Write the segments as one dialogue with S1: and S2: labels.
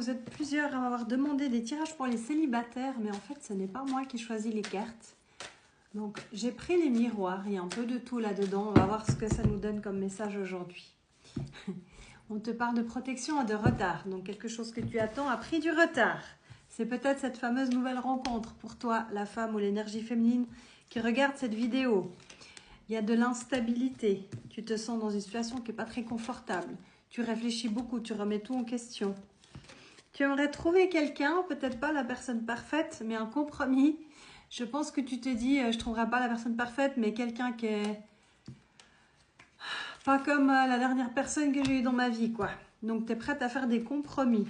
S1: vous êtes plusieurs à m'avoir demandé des tirages pour les célibataires, mais en fait, ce n'est pas moi qui choisis les cartes. Donc, j'ai pris les miroirs, il y a un peu de tout là-dedans. On va voir ce que ça nous donne comme message aujourd'hui. On te parle de protection et de retard. Donc, quelque chose que tu attends a pris du retard. C'est peut-être cette fameuse nouvelle rencontre pour toi, la femme ou l'énergie féminine qui regarde cette vidéo. Il y a de l'instabilité. Tu te sens dans une situation qui n'est pas très confortable. Tu réfléchis beaucoup, tu remets tout en question. Tu aimerais trouver quelqu'un, peut-être pas la personne parfaite, mais un compromis. Je pense que tu te dis, je ne trouverai pas la personne parfaite, mais quelqu'un qui est pas comme la dernière personne que j'ai eue dans ma vie, quoi. Donc, tu es prête à faire des compromis.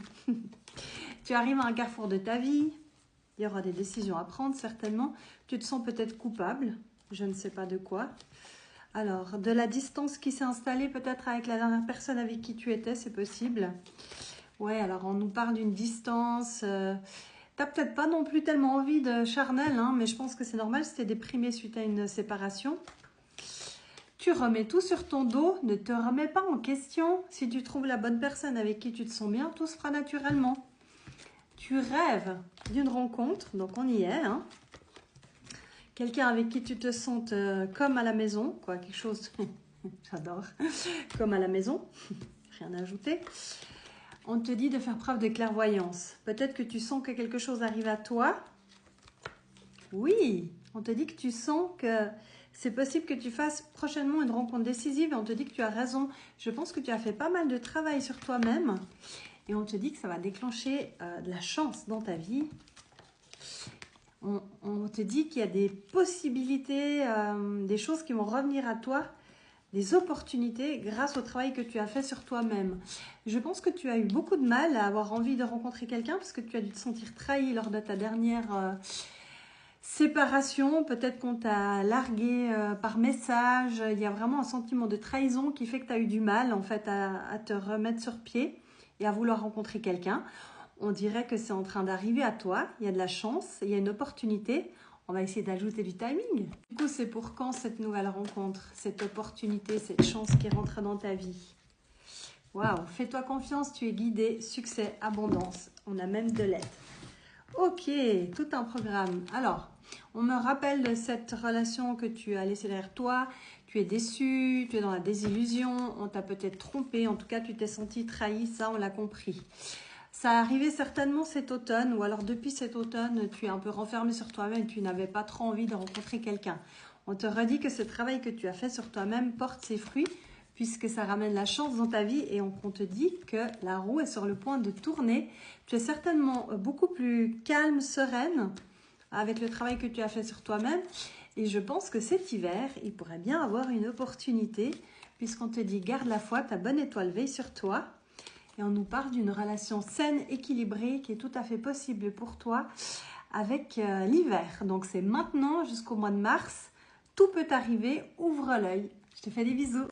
S1: Tu arrives à un carrefour de ta vie. Il y aura des décisions à prendre, certainement. Tu te sens peut-être coupable. Je ne sais pas de quoi. Alors, de la distance qui s'est installée peut-être avec la dernière personne avec qui tu étais, c'est possible. Ouais, alors on nous parle d'une distance. T'as peut-être pas non plus tellement envie de charnel, hein, mais je pense que c'est normal si t'es déprimé suite à une séparation. Tu remets tout sur ton dos, ne te remets pas en question. Si tu trouves la bonne personne avec qui tu te sens bien, tout se fera naturellement. Tu rêves d'une rencontre, donc on y est, hein. Quelqu'un avec qui tu te sentes comme à la maison, quoi, quelque chose, j'adore, comme à la maison, rien à ajouter. On te dit de faire preuve de clairvoyance. Peut-être que tu sens que quelque chose arrive à toi. Oui, on te dit que tu sens que c'est possible que tu fasses prochainement une rencontre décisive et on te dit que tu as raison. Je pense que tu as fait pas mal de travail sur toi-même et on te dit que ça va déclencher de la chance dans ta vie. On te dit qu'il y a des possibilités, des choses qui vont revenir à toi, des opportunités grâce au travail que tu as fait sur toi-même. Je pense que tu as eu beaucoup de mal à avoir envie de rencontrer quelqu'un parce que tu as dû te sentir trahi lors de ta dernière séparation. Peut-être qu'on t'a largué par message. Il y a vraiment un sentiment de trahison qui fait que tu as eu du mal en fait à te remettre sur pied et à vouloir rencontrer quelqu'un. On dirait que c'est en train d'arriver à toi, il y a de la chance, il y a une opportunité. On va essayer d'ajouter du timing. Du coup, c'est pour quand cette nouvelle rencontre, cette opportunité, cette chance qui rentre dans ta vie? Waouh, fais-toi confiance, tu es guidé, succès, abondance. On a même de l'aide. Ok, tout un programme. Alors, on me rappelle de cette relation que tu as laissée derrière toi. Tu es déçu, tu es dans la désillusion, on t'a peut-être trompé. En tout cas, tu t'es senti trahi, ça, on l'a compris. Ça arrivait certainement cet automne ou alors depuis cet automne, tu es un peu renfermé sur toi-même et tu n'avais pas trop envie de rencontrer quelqu'un. On te redit que ce travail que tu as fait sur toi-même porte ses fruits puisque ça ramène la chance dans ta vie et on te dit que la roue est sur le point de tourner. Tu es certainement beaucoup plus calme, sereine avec le travail que tu as fait sur toi-même et je pense que cet hiver, il pourrait bien avoir une opportunité puisqu'on te dit garde la foi, ta bonne étoile veille sur toi. Et on nous parle d'une relation saine, équilibrée, qui est tout à fait possible pour toi avec l'hiver. Donc c'est maintenant jusqu'au mois de mars. Tout peut arriver, ouvre l'œil. Je te fais des bisous.